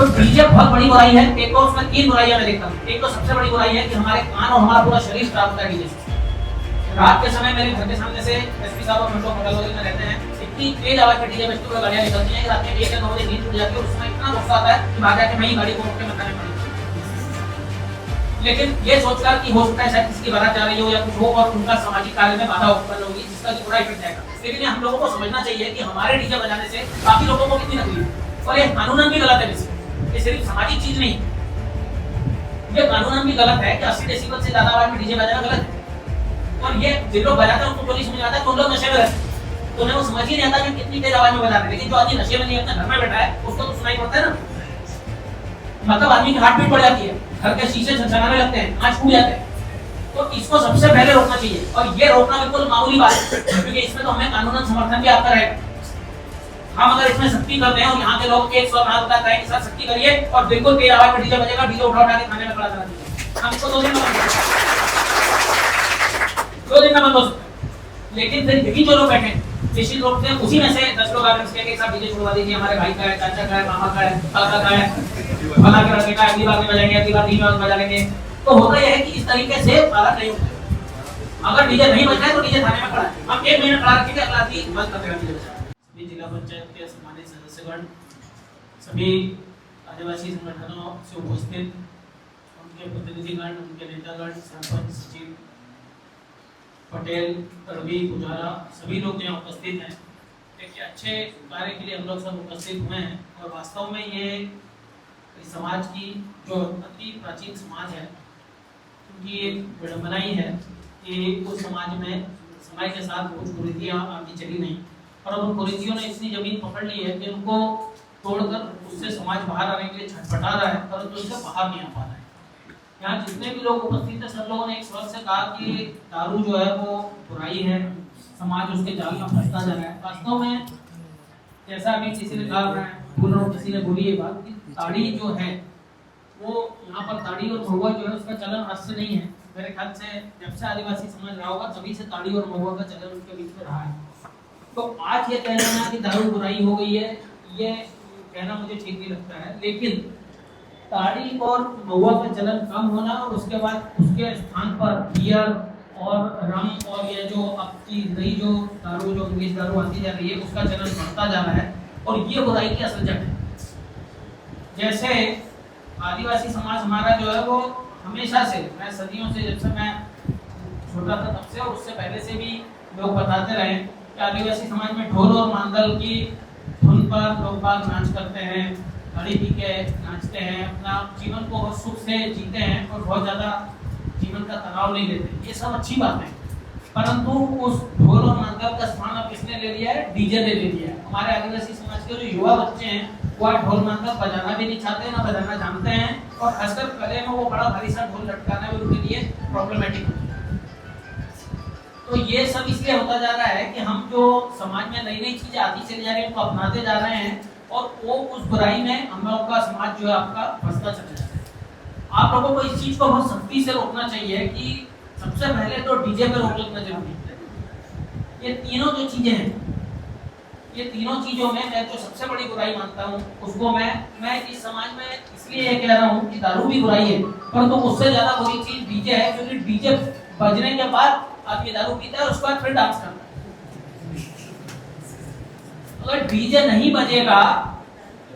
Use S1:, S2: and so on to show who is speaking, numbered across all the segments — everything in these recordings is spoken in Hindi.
S1: तो डीजे बहुत बड़ी बुराई है। एक तो उसमें तीन बुराइयां मैं देखता हूँ। एक तो सबसे बड़ी बुराई है कि हमारे कान और हमारा पूरा शरीर खराब होता है डीजे से। रात के समय मेरे घर के सामने से एसपी साहब और मंडो होटल वगैरह में रहते हैं, इतनी तेज आवाज में डीजे बजते हुए गाड़ियां निकलती हैं कि रात में 1 या 2 बजे नींद टूट जाती है और उसमें इतना गुस्सा आता है कि भाग जाके मैं ही गाड़ी को रोक के मकाने पड़ी। लेकिन ये सोचकर कि हो सकता है शायद किसी की बारात जा रही हो या कुछ हो और उनका सामाजिक कार्य में बाधा उत्पन्न होगी जिसका कि बुरा इफेक्ट जाएगा। लेकिन ये हम लोगों को समझना चाहिए कि हमारे डीजे बजाने से बाकी लोगों को कितनी तकलीफ है और ये कानूनन भी गलत है। वैसे ये सिर्फ सामाजिक चीज नहीं, ये कानूनन भी गलत है कि 80 डेसिबल से ज्यादा आवाज में डीजे बजाना गलत है। और ये जिन लोग बजाते हैं उनको तो नहीं समझ आता कि उन लोग नशे में रहते हैं, तो उन्हें वो समझ ही नहीं आता कि कितनी तेज आवाज में बजा रहे हैं। लेकिन जो आदमी नशे में नहीं अपने घर में बैठा है उसको तो सुनाई पड़ता है ना, मतलब आदमी की हार्ट बीट बढ़ जाती है, घर के शीशे झनझनाने लगते हैं, आंख फूट जाते हैं। तो इसको सबसे पहले रोकना चाहिए और ये रोकना बिल्कुल मामूली बात है क्योंकि इसमें तो हमें कानूनन समर्थन भी आपका रहेगा। हम अगर इसमें सख्ती करते हैं और यहाँ के लोग 100 हाथ बताते हैं कि सर सख्ती करिए और बिल्कुल तेज आवाज में डीजे बजेगा, डीजे उठा उठा के खाने में खड़ा करा दीजिए, हमको 2 दिन में 2 दिन में बंद हो सकता है। लेकिन फिर यही जो लोग बैठे निश्चित रूप से उसी में से 10 लोग आकर कहेंगे साहब डीजे छुड़वा दीजिए, हमारे भाई का है, चाचा का है, मामा का है, काका का है, फला के लड़के का, अगली बार में बजाएंगे, अगली बार नहीं बजा लेंगे। तो होता यह है कि इस तरीके से पालन नहीं होता। अगर डीजे नहीं बज रहा है तो डीजे थाने में खड़ा है, हम 1 महीना खड़ा रखेंगे, अगला आदमी बंद कर देगा डीजे बजाना। सभी जिला पंचायत के सम्मानित सदस्यगण, सभी आदिवासी संगठनों से उपस्थित उनके प्रतिनिधिगण, उनके नेतागण, सरपंच, सचिव, पटेल, तड़वी, पुजारा, सभी लोग यहाँ उपस्थित हैं। एक अच्छे कार्य के लिए हम लोग सब उपस्थित हुए हैं और वास्तव में ये इस समाज की जो अति प्राचीन समाज है उनकी एक विडंबना ही है कि उस समाज में समय के साथ कुछ कुरीतियाँ आगे चली नहीं और अब उन कुरीतियों ने इतनी जमीन पकड़ ली है कि उनको तोड़कर उससे समाज बाहर आने के लिए छटपटा रहा है परंतु उससे बाहर नहीं आ पा रहा है। यहाँ जितने भी लोग उपस्थित हैं सब लोगों ने एक स्वर से कहा कि दारू जो है वो बुराई है, समाज उसके जाल में फंसता जा रहा है। वास्तव में जैसा अभी किसी ने कहा, मैं बोल रहा हूँ, किसी ने बोली ये बात कि ताड़ी जो है वो यहाँ पर ताड़ी और महुआ जो है उसका चलन आज से नहीं है। मेरे ख्याल से जब से आदिवासी समाज रहा होगा तभी से ताड़ी और महुआ का चलन उनके बीच में रहा है। तो आज ये कहना कि दारू बुराई हो गई है, ये कहना मुझे ठीक नहीं लगता है। लेकिन ताड़ी और महुआ का चलन कम होना और उसके बाद उसके स्थान पर बियर और रम और ये जो अब की नई जो दारू, जो इंग्लिश दारू आती जा रही है, उसका चलन बढ़ता जा रहा है और ये बुराई की असल जड़ है। जैसे आदिवासी समाज हमारा जो है वो हमेशा से, मैं सदियों से, जब से मैं छोटा था तब से और उससे पहले से भी लोग बताते रहे कि आदिवासी समाज में ढोल और मांदल की धुन पर लोग बाग नाच करते हैं, घड़ी पी के नाचते हैं, अपना जीवन को बहुत सुख से जीते हैं और बहुत ज़्यादा जीवन का तनाव नहीं लेते। ये सब अच्छी बात है, परंतु उस ढोल और मांदल का स्थान अब किसने ले लिया है? डीजे ने ले लिया है। हमारे आदिवासी समाज के जो युवा बच्चे हैं वो ढोल मांदल बजाना भी नहीं चाहते, ना बजाना जानते हैं और खासकर गले में वो बड़ा भारी सा ढोल लटकाना भी उनके लिए प्रॉब्लमेटिक है। तो ये सब इसलिए होता जा रहा है कि हम जो समाज में नई नई चीजें आती चली जा रही है उनको अपनाते जा रहे हैं और वो उस बुराई में हम लोगों का समाज जो है आपका फंसता चला जा रहा है। आप लोगों को इस चीज को बहुत सख्ती से रोकना चाहिए कि सबसे पहले तो डीजे पे रोक लगना जरूरी है। ये तीनों जो चीजें हैं, ये तीनों चीजों में मैं जो सबसे बड़ी बुराई मानता हूँ उसको मैं इस समाज में इसलिए ये कह रहा हूँ कि दारू भी बुराई है, परंतु उससे ज्यादा बुरी चीज डीजे है, क्योंकि डीजे बजने के बाद आदमी दारू पीता है और उसके बाद फिर डांस करता है। अगर डीजे नहीं बजेगा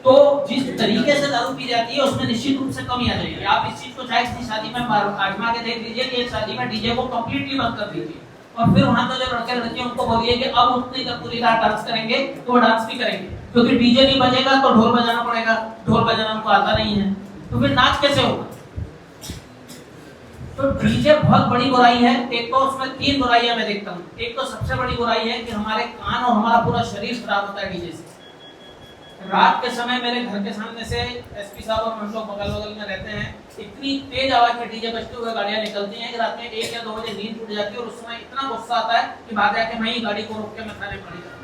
S1: तो जिस तरीके से दारू पी जाती है उसमें निश्चित रूप से कमी आ जाएगी। आप इस चीज को चाहे किसी शादी में आजमा के देख लीजिए कि शादी में डीजे को कंप्लीटली बंद कर दीजिए और फिर वहां पर जो लड़के लड़कियां उनको बोलिए कि अब उतनी तक पूरी रात डांस करेंगे, तो वो डांस भी करेंगे, क्योंकि डीजे नहीं बजेगा तो ढोल बजाना पड़ेगा, ढोल बजाना उनको आता नहीं है, तो फिर नाच कैसे होगा? तो डीजे बहुत बड़ी बुराई है। एक तो उसमें 3 बुराइयां मैं देखता हूँ। एक तो सबसे बड़ी बुराई है कि हमारे कान और हमारा पूरा शरीर खराब होता है डीजे से। रात के समय मेरे घर के सामने से एसपी साहब और मंडो बगल बगल में रहते हैं, इतनी तेज आवाज में डीजे बजते हुए गाड़ियां निकलती हैं कि रात में 1 या 2 बजे नींद टूट जाती है और उस समय इतना गुस्सा आता है कि भाग जाके मैं ही गाड़ी को रोक के मैं थाने खड़ी करूं।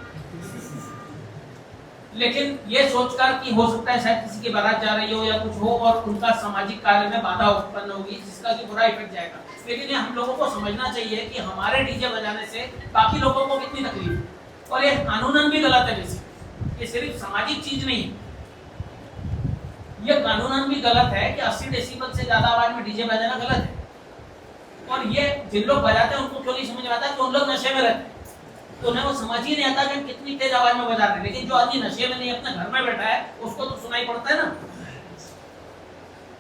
S1: लेकिन ये सोचकर कि हो सकता है शायद किसी की बारात जा रही हो या कुछ हो और उनका सामाजिक कार्य में बाधा उत्पन्न होगी जिसका कि बुरा इफेक्ट जाएगा। लेकिन ये हम लोगों को समझना चाहिए कि हमारे डीजे बजाने से बाकी लोगों को कितनी तकलीफ है और ये कानूनन भी गलत है। वैसे ये सिर्फ सामाजिक चीज नहीं है, ये कानूनन भी गलत है कि 80 डेसिबल से ज्यादा आवाज में डीजे बजाना गलत है। और ये जिन लोग बजाते हैं उनको क्यों नहीं समझ में आता कि उन लोग नशे में रहते हैं, तो उन्हें वो समझ ही नहीं आता कि हम कितनी तेज आवाज में बजा रहे हैं। लेकिन जो आदमी नशे में नहीं अपने घर में बैठा है उसको तो सुनाई पड़ता है ना,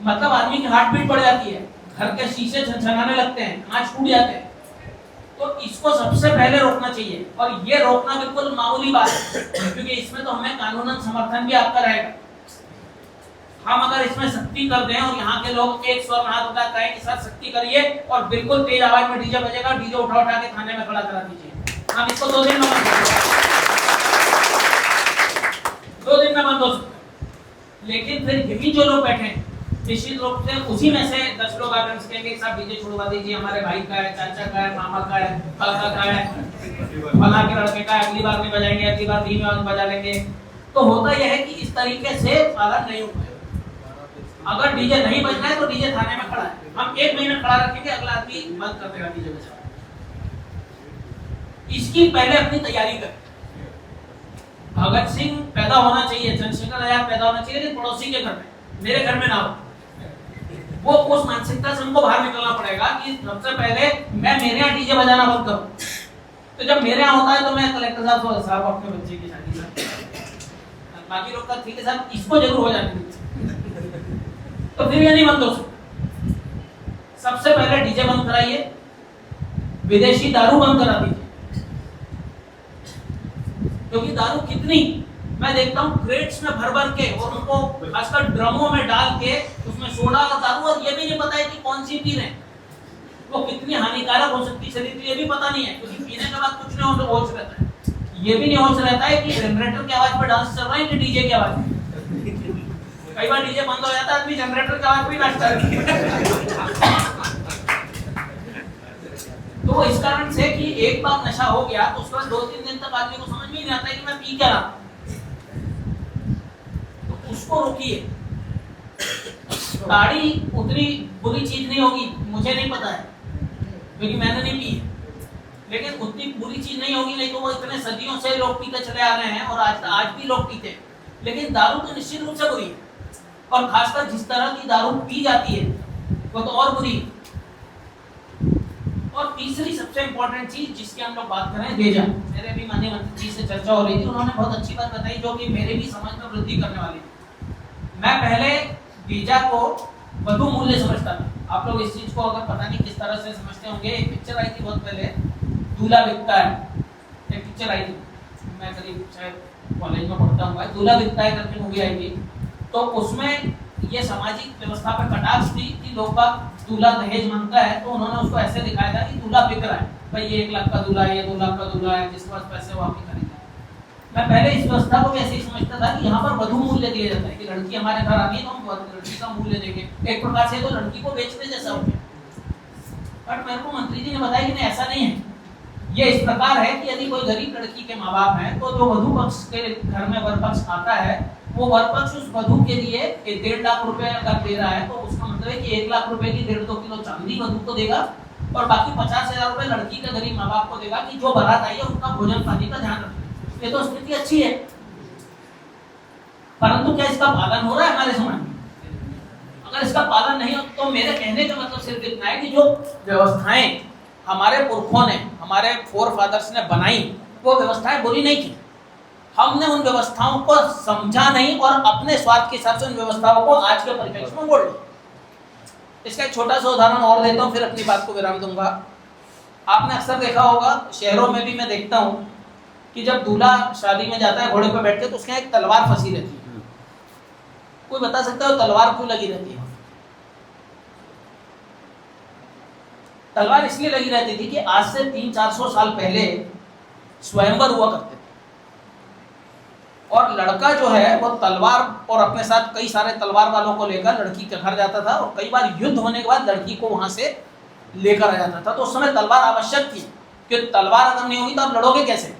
S1: मतलब आदमी की हार्ट बीट बढ़ जाती है, घर के शीशे झनझनाने लगते हैं, कांच टूट जाते हैं। तो इसको सबसे पहले रोकना चाहिए, और ये रोकना बिल्कुल मामूली बात है, क्योंकि इसमें तो हमें कानूनन समर्थन भी आपका रहेगा। हम अगर इसमें सख्ती कर दें और यहाँ के लोग एक स्वर में हाथ उठा कहें कि सर सख्ती करिए और बिल्कुल तेज आवाज में डीजे बजेगा, डीजे उठा उठा के थाने में खड़ा करा दीजिए, हम इसको 2 दिन में बंद कर देंगे, 2 दिन में बंद हो सकता। लेकिन फिर यही जो लोग बैठे हैं निश्चित रूप से उसी में से 10 लोग आकर कहेंगे साहब डीजे छुड़वा दीजिए, हमारे भाई का है, चाचा का है, मामा का है, काका का है, फला के लड़के का है, अगली बार नहीं बजाएंगे, अगली बार धीमे आवाज बजा लेंगे। तो होता यह है कि इस तरीके से पालन नहीं होगा। अगर डीजे नहीं बजना है तो डीजे थाने में खड़ा है, हम 1 महीना खड़ा रखेंगे, अगला आदमी बंद कर देगा डीजे बजाना। इसकी पहले अपनी तैयारी करें। भगत सिंह पैदा होना चाहिए, चंद्रशेखर आजाद पैदा होना चाहिए, लेकिन पड़ोसी के घर में, मेरे घर में ना हो। वो उस मानसिकता से हमको बाहर निकलना पड़ेगा कि सबसे पहले मैं मेरे यहाँ डीजे बजाना बंद करूं। तो जब मेरे यहाँ होता है तो मैं कलेक्टर साहब अपने बच्चे की शादी में, बाकी लोग का ठीक है साहब इसको जरूर हो जाने दीजिए, तो फिर ये नहीं बंद हो सकता। सबसे पहले डीजे बंद कराइए, विदेशी दारू बंद करा दीजिए, क्योंकि दारू कितनी मैं देखता हूँ क्रेट्स में भर भर के और उनको खासकर ड्रमों में डाल के उसमें सोडा और दारू, और ये भी नहीं पता है कि कौन सी पी रहे हैं, वो कितनी हानिकारक हो सकती है शरीर के लिए, ये भी पता नहीं है, क्योंकि पीने के बाद कुछ नहीं होता, होश रहता है। ये भी नहीं होश रहता है कि जनरेटर की आवाज पे डांस चल रहा है कि डीजे की आवाज में। कई बार डीजे बंद हो जाता है, आदमी जनरेटर की आवाज पे डांस कर रहा है। तो इस कारण से कि एक बार नशा हो गया तो उसके बाद 2-3 दिन तक आदमी को समझ में नहीं आता है कि मैं पी क्या रहा, उसको रोकिए। दाढ़ी उतनी बुरी चीज नहीं होगी, मुझे नहीं पता है क्योंकि मैंने नहीं पी है, लेकिन उतनी बुरी चीज नहीं होगी, नहीं तो वो इतने सदियों से लोग पीते चले आ रहे हैं और आज भी लोग पीते हैं। लेकिन दारू तो निश्चित रूप से बुरी है, और खासकर जिस तरह की दारू पी जाती है वो तो और बुरी है। और तीसरी सबसे इंपॉर्टेंट चीज जिसकी हम लोग बात करें, देजा। मेरे भी माननीय मंत्री जी से चर्चा हो रही थी, उन्होंने बहुत अच्छी बात बताई जो कि मेरे भी समझ में वृद्धि करने वाली है। मैं पहले बीजा को वधु मूल्य समझता था। आप लोग इस चीज को अगर पता नहीं किस तरह से समझते होंगे, एक पिक्चर आई थी बहुत पहले, दूल्हा बिकता है, एक पिक्चर आई थी, मैं करीब शायद कॉलेज में पढ़ता हूँ, दूल्हा बिकता है करके मूवी आई थी। तो उसमें ये सामाजिक व्यवस्था पर कटाक्ष थी कि लोग का दूल्हा दहेज मांगता है, तो उन्होंने उसको ऐसे दिखाया था कि दूल्हा बिक रहा है, भाई ये 1 लाख का दूल्हा है, ये 2 लाख का दूल्हा है, जिसके पास पैसे वो आपकी खरीदे। मैं पहले इस व्यवस्था को भी ऐसे ही समझता था कि यहाँ पर वधु मूल्य दिया जाता है कि लड़की हमारे घर आनी है तो हम लड़की का मूल्य देंगे, एक प्रकार से तो लड़की को बेचने जैसा हो गया। बट मेरे को मंत्री जी ने बताया कि नहीं, ऐसा नहीं है। ये इस प्रकार है कि यदि कोई गरीब लड़की के माँ बाप हैं तो जो वधु पक्ष के घर में वर पक्ष आता है, वो वर पक्ष उस वधु के लिए 1.5 लाख रुपए अगर दे रहा है तो उसका मतलब है कि 1 लाख रुपए की 1.5-2 किलो चांदी वधु को देगा और बाकी 50,000 रुपए लड़की के गरीब माँ बाप को देगा कि जो बारात आई है उनका भोजन पानी का ध्यान रखें। ये तो स्थिति अच्छी है, परंतु क्या इसका पालन हो रहा है हमारे समाज में? अगर इसका पालन नहीं हो तो मेरे कहने का मतलब सिर्फ इतना है कि जो व्यवस्थाएं हमारे पुरखों ने, हमारे फोरफादर्स ने बनाई, वो व्यवस्थाएं बुरी नहीं थी, हमने उन व्यवस्थाओं को समझा नहीं और अपने स्वार्थ के हिसाब से उन व्यवस्थाओं को आज के परिप्रेक्ष्य में मोड़ लिया। इसका एक छोटा सा उदाहरण और देता हूँ, फिर अपनी बात को विराम दूंगा। आपने अक्सर देखा होगा, शहरों में भी मैं देखता हूँ कि जब दूल्हा शादी में जाता है घोड़े पर बैठ के तो उसके यहाँ एक तलवार फंसी रहती है। कोई बता सकता है वो तलवार क्यों लगी रहती है? तलवार इसलिए लगी रहती थी कि आज से 300-400 साल पहले स्वयंवर हुआ करते थे और लड़का जो है वो तलवार और अपने साथ कई सारे तलवार वालों को लेकर लड़की के घर जाता था और कई बार युद्ध होने के बाद लड़की को वहां से लेकर आ जाता था। तो उस समय तलवार आवश्यक थी कि तलवार अगर नहीं होगी तो आप लड़ोगे कैसे?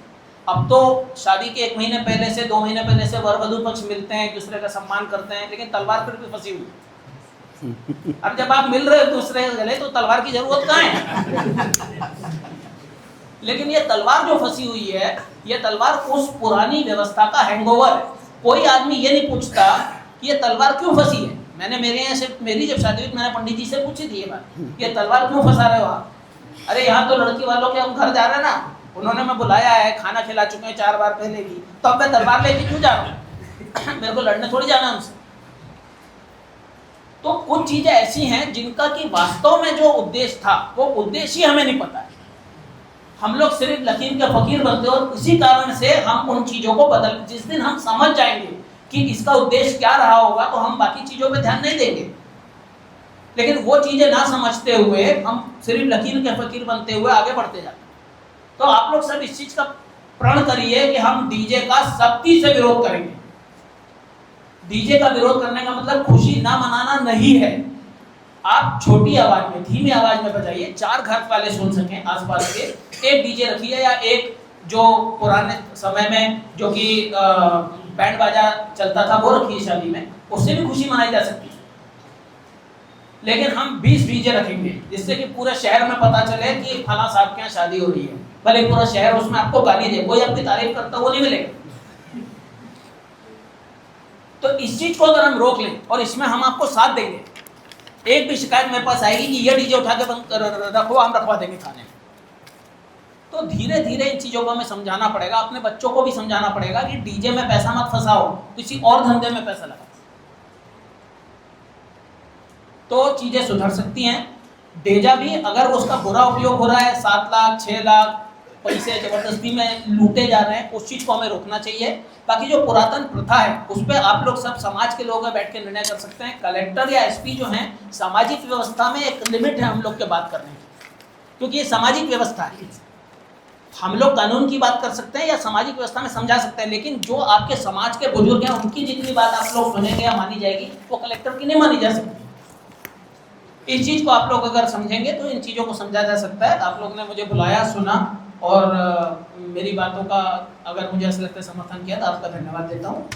S1: अब तो शादी के 1 महीने पहले से 2 महीने पहले से वर वधु पक्ष मिलते हैं, एक दूसरे का सम्मान करते हैं, लेकिन तलवार फिर भी फंसी हुई। अब जब आप मिल रहे हो दूसरे के गले तो तलवार की जरूरत कहाँ है? लेकिन ये तलवार जो फंसी हुई है, ये तलवार उस पुरानी व्यवस्था का हैंगओवर है। कोई आदमी ये नहीं पूछता कि ये तलवार क्यों फंसी है। मैंने मेरे यहाँ से मेरी जब शादी हुई मैंने पंडित जी से पूछी थी ये बात, ये तलवार क्यों फंसा रहे हो आप। अरे यहाँ तो लड़की वालों के हम घर जा रहे हैं ना, उन्होंने मैं बुलाया है, खाना खिला चुके हैं 4 बार पहले भी, तो अब मैं तलवार लेके क्यों जा रहा हूँ मेरे को लड़ने थोड़ी जाना उनसे। तो कुछ चीजें ऐसी हैं जिनका कि वास्तव में जो उद्देश्य था वो उद्देश्य ही हमें नहीं पता है। हम लोग सिर्फ लकीर के फकीर बनते और इसी कारण से हम उन चीजों को बदल, जिस दिन हम समझ जाएंगे कि इसका उद्देश्य क्या रहा होगा तो हम बाकी चीजों पे ध्यान नहीं देंगे। लेकिन वो चीजें ना समझते हुए हम सिर्फ लकीर के फकीर बनते हुए आगे बढ़ते जाते हैं। तो आप लोग सब इस चीज का प्रण करिए कि हम डीजे का सख्ती से विरोध करेंगे। डीजे का विरोध करने का मतलब खुशी ना मनाना नहीं है। आप छोटी आवाज में, धीमी आवाज में बजाइए, 4 घर वाले सुन सकें आसपास के। एक डीजे रखिए या एक जो पुराने समय में जो कि बैंड बाजा चलता था वो रखिए शादी में, उससे भी खुशी मनाई जा सकती है। लेकिन हम 20 डीजे रखेंगे जिससे कि पूरे शहर में पता चले कि फला साहब के यहाँ शादी हो रही है, भले पूरा शहर उसमें आपको गाली दे, कोई आपकी तारीफ करता वो नहीं मिलेगा। तो इस चीज को अगर हम रोक लें और इसमें हम आपको साथ देंगे, एक भी शिकायत मेरे पास आएगी कि ये डीजे उठा के रखो, हम रखवा देंगे खाने। तो धीरे धीरे इन चीजों को हमें समझाना पड़ेगा, अपने बच्चों को भी समझाना पड़ेगा कि डीजे में पैसा मत फंसाओ, किसी और धंधे में पैसा लगाओ, तो चीजें सुधर सकती हैं। डेजा भी अगर उसका बुरा उपयोग हो रहा है, 7 लाख 6 लाख पैसे जबरदस्ती में लूटे जा रहे हैं, उस चीज को हमें रोकना चाहिए। बाकी जो पुरातन प्रथा है उस पर आप लोग सब समाज के लोग बैठ के निर्णय कर सकते हैं। कलेक्टर या एसपी जो हैं, सामाजिक व्यवस्था में एक लिमिट है हम लोग के बात करने की, क्योंकि ये सामाजिक व्यवस्था है। हम लोग कानून की बात कर सकते हैं या सामाजिक व्यवस्था में समझा सकते हैं, लेकिन जो आपके समाज के बुजुर्ग हैं उनकी जितनी बात आप लोग सुनेंगे या मानी जाएगी वो कलेक्टर की नहीं मानी जा सकती। इस चीज को आप लोग अगर समझेंगे तो इन चीजों को समझा जा सकता है। आप लोग ने मुझे बुलाया, सुना और मेरी बातों का अगर मुझे ऐसा लगता है समर्थन किया तो आपका धन्यवाद देता हूँ।